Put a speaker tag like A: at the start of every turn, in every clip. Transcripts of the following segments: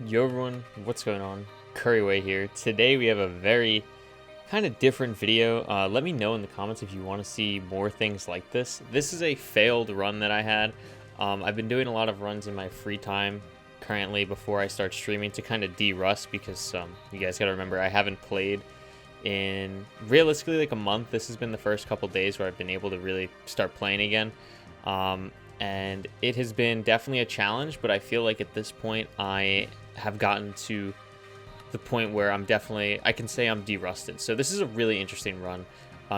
A: Yo everyone, what's going on? Couriway here. Today we have a very kind of different video. Let me know in the comments if you want to see more things like this. This is a failed run that I had. I've been doing a lot of runs in my free time currently before I start streaming to kind of de-rust because you guys got to remember I haven't played in realistically like a month. This has been the first couple days where I've been able to really start playing again. And it has been definitely a challenge, but I feel like at this point I have gotten to the point where I can say I'm de-rusted. So this is a really interesting run.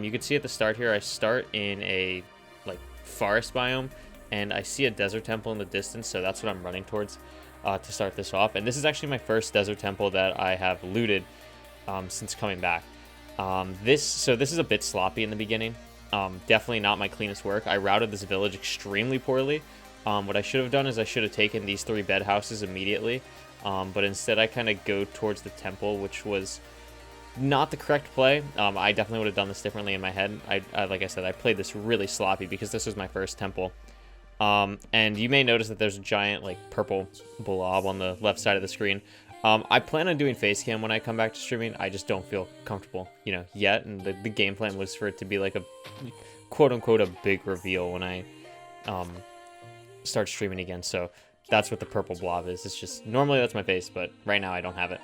A: You can see at the start here, I start in a like forest biome, and I see a desert temple in the distance, so that's what I'm running towards to start this off. And this is actually my first desert temple that I have looted since coming back. This is a bit sloppy in the beginning. Definitely not my cleanest work. I routed this village extremely poorly. What I should have done is I should have taken these 3 bed houses immediately. But instead I kind of go towards the temple, which was not the correct play. I definitely would have done this differently in my head. Like I said, I played this really sloppy because this was my first temple. And you may notice that there's a giant like purple blob on the left side of the screen. I plan on doing face cam when I come back to streaming. I just don't feel comfortable, yet. And the game plan was for it to be like a quote unquote a big reveal when I start streaming again. So that's what the purple blob is. It's just, normally that's my face, but right now I don't have it.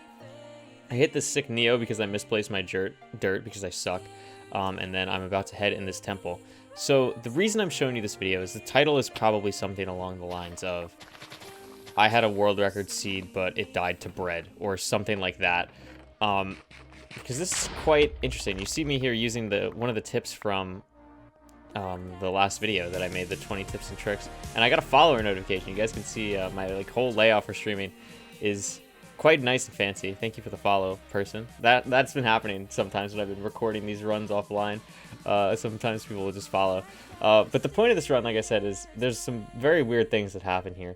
A: I hit this sick Neo because I misplaced my dirt because I suck. And then I'm about to head in this temple. So the reason I'm showing you this video is the title is probably something along the lines of, I had a world record seed, but it died to bread, or something like that. Because this is quite interesting. You see me here using one of the tips from the last video that I made, the 20 tips and tricks, and I got a follower notification. You guys can see my whole layout for streaming is quite nice and fancy. Thank you for the follow, person. That's been happening sometimes when I've been recording these runs offline. Sometimes people will just follow. But the point of this run, like I said, is there's some very weird things that happen here.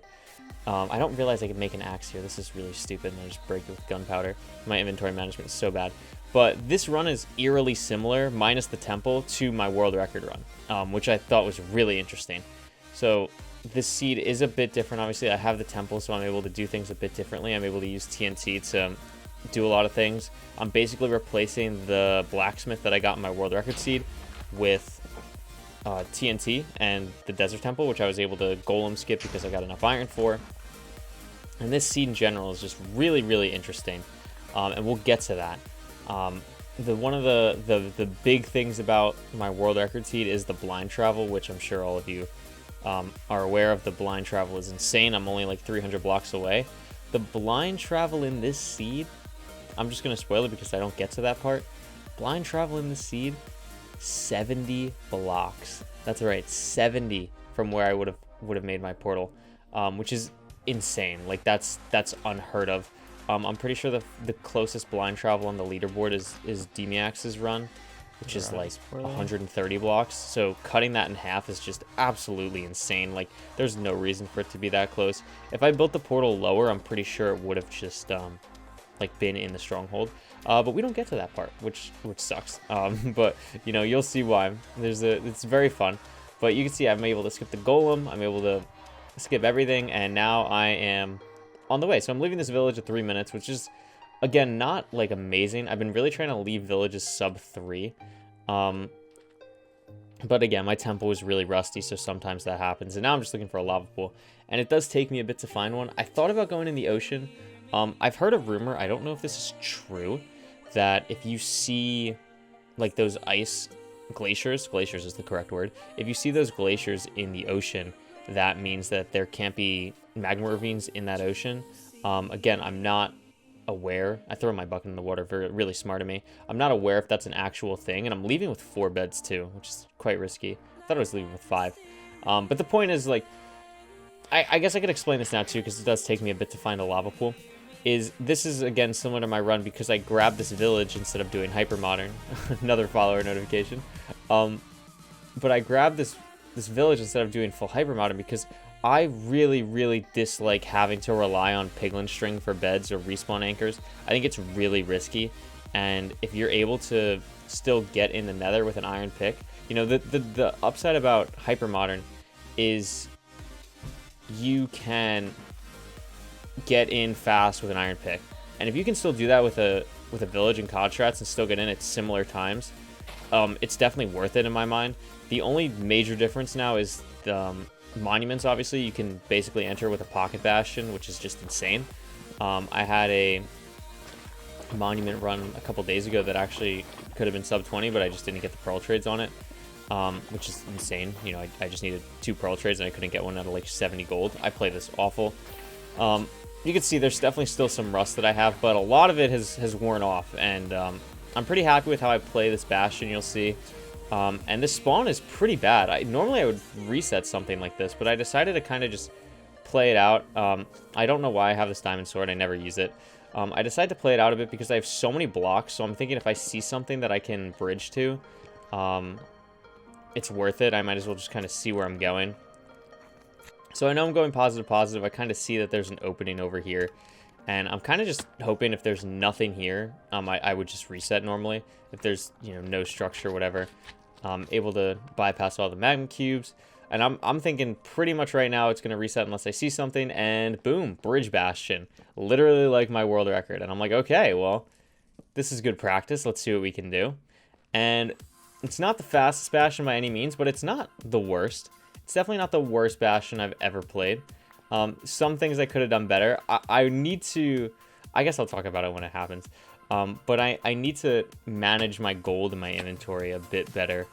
A: I don't realize I can make an axe here. This is really stupid, and I just break it with gunpowder. My inventory management is so bad. But this run is eerily similar, minus the temple, to my world record run, which I thought was really interesting. So this seed is a bit different. Obviously, I have the temple, so I'm able to do things a bit differently. I'm able to use TNT to do a lot of things. I'm basically replacing the blacksmith that I got in my world record seed with TNT and the desert temple, which I was able to golem skip because I got enough iron for. And this seed in general is just really, really interesting, and we'll get to that. One of the big things about my world record seed is the blind travel, which I'm sure all of you are aware of. The blind travel is insane. I'm only like 300 blocks away. The blind travel in this seed, I'm just going to spoil it because I don't get to that part. Blind travel in this seed, 70 blocks. That's right, 70 from where I would have made my portal, which is insane. Like that's unheard of. I'm pretty sure the closest blind travel on the leaderboard is Demiax's run, which is like 130 blocks. So cutting that in half is just absolutely insane. Like there's no reason for it to be that close. If I built the portal lower, I'm pretty sure it would have just like been in the stronghold. But we don't get to that part, which sucks. But you'll see why. It's very fun. But you can see I'm able to skip the golem. I'm able to skip everything, and now I am on the way. So I'm leaving this village at 3 minutes, which is, again, not like amazing. I've been really trying to leave villages sub 3. But again, my temple was really rusty, so sometimes that happens. And now I'm just looking for a lava pool, and it does take me a bit to find one. I thought about going in the ocean. I've heard a rumor, I don't know if this is true, that if you see like those ice glaciers is the correct word. If you see those glaciers in the ocean, that means that there can't be magma ravines in that ocean. Again, I'm not aware. I throw my bucket in the water, really smart of me. I'm not aware if that's an actual thing, and I'm leaving with 4 beds too, which is quite risky. I thought I was leaving with 5. But the point is, like, I guess I could explain this now too, because it does take me a bit to find a lava pool. This is again similar to my run because I grabbed this village instead of doing hypermodern. Another follower notification. But I grabbed this village instead of doing full hypermodern because I really, really dislike having to rely on piglin string for beds or respawn anchors. I think it's really risky, and if you're able to still get in the nether with an iron pick, the upside about hypermodern is you can get in fast with an iron pick. And if you can still do that with a village and cod strats and still get in at similar times, it's definitely worth it in my mind. The only major difference now is the monuments. Obviously, you can basically enter with a pocket bastion, which is just insane. I had a monument run a couple days ago that actually could have been sub 20, but I just didn't get the pearl trades on it, which is insane. You know, I just needed 2 pearl trades and I couldn't get one out of like 70 gold. I play this awful. You can see there's definitely still some rust that I have, but a lot of it has worn off, and I'm pretty happy with how I play this Bastion, you'll see. And this spawn is pretty bad. Normally I would reset something like this, but I decided to kind of just play it out. I don't know why I have this diamond sword. I never use it. I decided to play it out a bit because I have so many blocks, so I'm thinking if I see something that I can bridge to, it's worth it. I might as well just kind of see where I'm going. So I know I'm going positive, positive. I kind of see that there's an opening over here, and I'm kind of just hoping if there's nothing here, I would just reset normally. If there's, you know, no structure, whatever, I'm able to bypass all the magma cubes. And I'm thinking pretty much right now it's going to reset unless I see something, and boom, bridge bastion. Literally like my world record. And I'm like, okay, well, this is good practice. Let's see what we can do. And it's not the fastest bastion by any means, but it's not the worst. It's definitely not the worst bastion I've ever played. Some things I could have done better. I need to... I guess I'll talk about it when it happens. But I need to manage my gold in my inventory a bit better.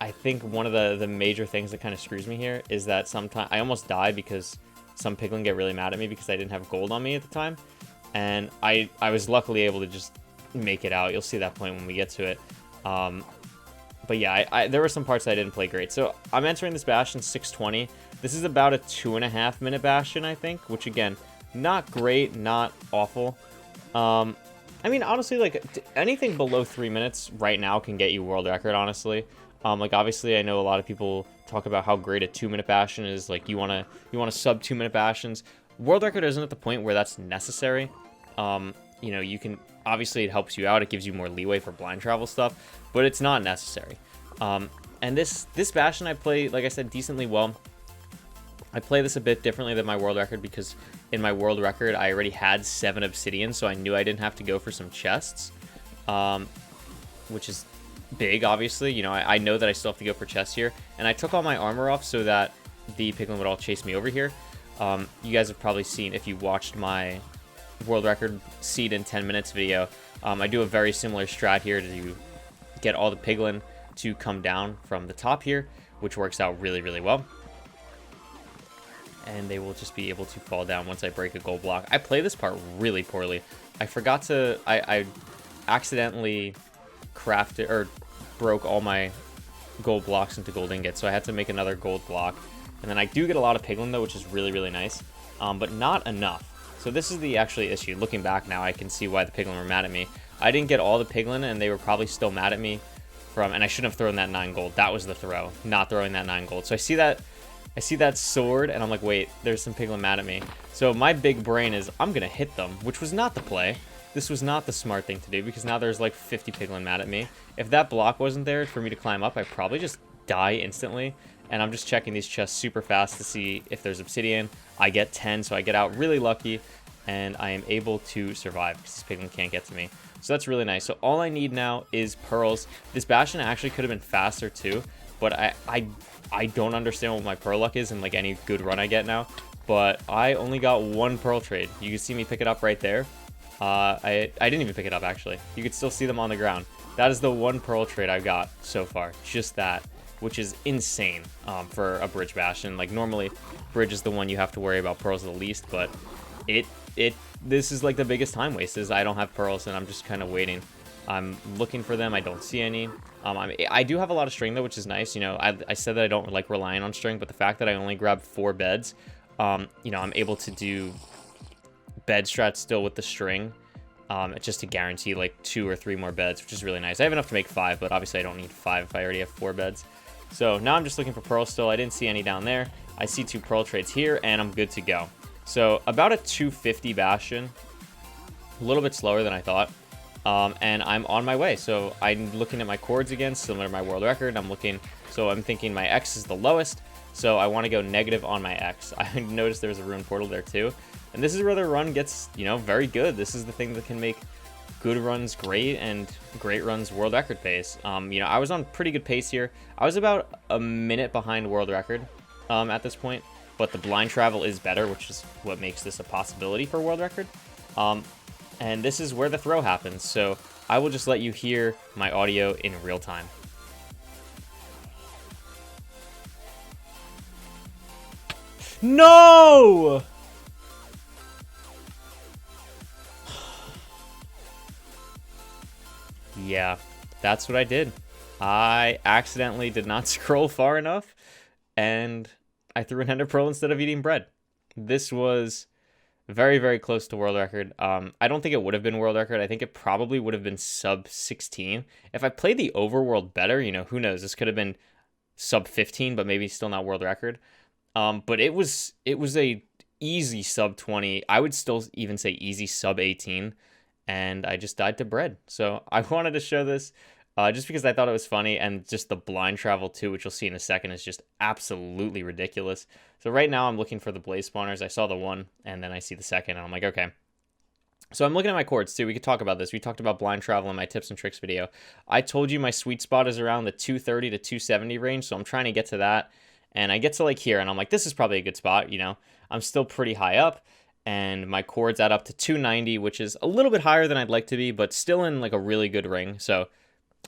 A: I think one of the major things that kind of screws me here is that sometimes I almost die because some piglin get really mad at me because I didn't have gold on me at the time. And I was luckily able to just make it out. You'll see that point when we get to it. But yeah, there were some parts I didn't play great. So I'm entering this Bastion 620. This is about a 2.5 minute Bastion, I think, which again, not great, not awful. I mean, honestly, like anything below 3 minutes right now can get you world record, honestly. Like obviously I know a lot of people talk about how great a 2-minute Bastion is. Like you wanna sub 2-minute Bastions. World record isn't at the point where that's necessary. You know, you can, obviously it helps you out, it gives you more leeway for blind travel stuff, but it's not necessary. And this Bastion I play, like I said, decently well. I play this a bit differently than my world record because in my world record I already had 7 obsidian, so I knew I didn't have to go for some chests, which is big, obviously. You know, I know that I still have to go for chests here, and I took all my armor off so that the piglin would all chase me over here. You guys have probably seen, if you watched my world record seed in 10 minutes video, I do a very similar strat here to get all the piglin to come down from the top here, which works out really, really well. And they will just be able to fall down once I break a gold block. I play this part really poorly. I forgot to... I accidentally crafted or broke all my gold blocks into gold ingots, so I had to make another gold block. And then I do get a lot of piglin though, which is really, really nice, but not enough. So this is the actually issue. Looking back now, I can see why the piglin were mad at me. I didn't get all the piglin, and they were probably still mad at me from, and I shouldn't have thrown that 9 gold. That was the throw, not throwing that 9 gold. So I see that sword, and I'm like, wait, there's some piglin mad at me. So my big brain is, I'm gonna hit them, which was not the play. This was not the smart thing to do, because now there's like 50 piglin mad at me. If that block wasn't there for me to climb up, I'd probably just die instantly. And I'm just checking these chests super fast to see if there's obsidian. I get 10, so I get out really lucky, and I am able to survive because this piglin can't get to me. So that's really nice. So all I need now is pearls. This Bastion actually could have been faster too, but I don't understand what my pearl luck is in like any good run I get now. But I only got 1 pearl trade. You can see me pick it up right there. I didn't even pick it up, actually. You could still see them on the ground. That is the 1 pearl trade I've got so far. Just that, which is insane for a bridge Bastion. Like, normally, bridge is the one you have to worry about pearls the least, but this is like the biggest time waste, is I don't have pearls, and I'm just kind of waiting. I'm looking for them. I don't see any. I do have a lot of string, though, which is nice. You know, I said that I don't like relying on string, but the fact that I only grabbed 4 beds, you know, I'm able to do bed strats still with the string, just to guarantee like 2 or 3 more beds, which is really nice. I have enough to make 5, but obviously I don't need 5 if I already have 4 beds. So now I'm just looking for pearls still. I didn't see any down there. I see 2 pearl trades here, and I'm good to go. So about a 250 Bastion, a little bit slower than I thought. And I'm on my way. So I'm looking at my chords again, similar to my world record. I'm thinking my X is the lowest. So I want to go negative on my X. I noticed there's a ruined portal there too. And this is where the run gets, you know, very good. This is the thing that can make good runs great and great runs world record pace. You know, I was on pretty good pace here. I was about a minute behind world record at this point, but the blind travel is better, which is what makes this a possibility for world record. And this is where the throw happens. So I will just let you hear my audio in real time. No! Yeah, that's what I did. I accidentally did not scroll far enough, and I threw an ender pearl instead of eating bread. This was very, very close to world record. I don't think it would have been world record. I think it probably would have been sub 16. If I played the overworld better, you know, who knows? This could have been sub 15, but maybe still not world record. But it was a easy sub 20. I would still even say easy sub 18. And I just died to bread. So I wanted to show this just because I thought it was funny, and just the blind travel too, which you'll see in a second, is just absolutely ridiculous. So right now I'm looking for the blaze spawners. I saw the one, and then I see the second, and I'm like, okay. So I'm looking at my chords too. We could talk about this. We talked about blind travel in my tips and tricks video. I told you my sweet spot is around the 230 to 270 range, so I'm trying to get to that. And I get to like here, and I'm like, this is probably a good spot, you know. I'm still pretty high up, and my chords add up to 290, which is a little bit higher than I'd like to be, but still in like a really good ring. So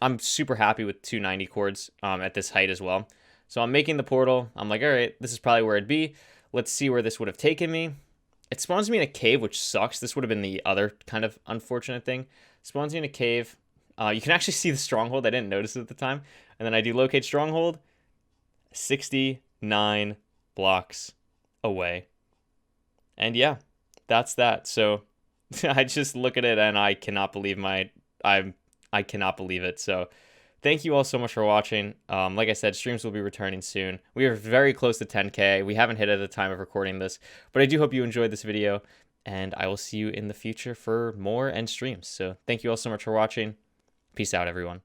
A: I'm super happy with 290 chords at this height as well. So I'm making the portal. I'm like, all right, this is probably where it'd be. Let's see where this would have taken me. It spawns me in a cave, which sucks. This would have been the other kind of unfortunate thing. Spawns me in a cave. You can actually see the stronghold. I didn't notice it at the time. And then I do locate stronghold. 69 blocks away. And yeah, that's that. So I just look at it and I cannot believe I cannot believe it. So thank you all so much for watching. Like I said, streams will be returning soon. We are very close to 10K. We haven't hit it at the time of recording this, but I do hope you enjoyed this video, and I will see you in the future for more and streams. So thank you all so much for watching. Peace out, everyone.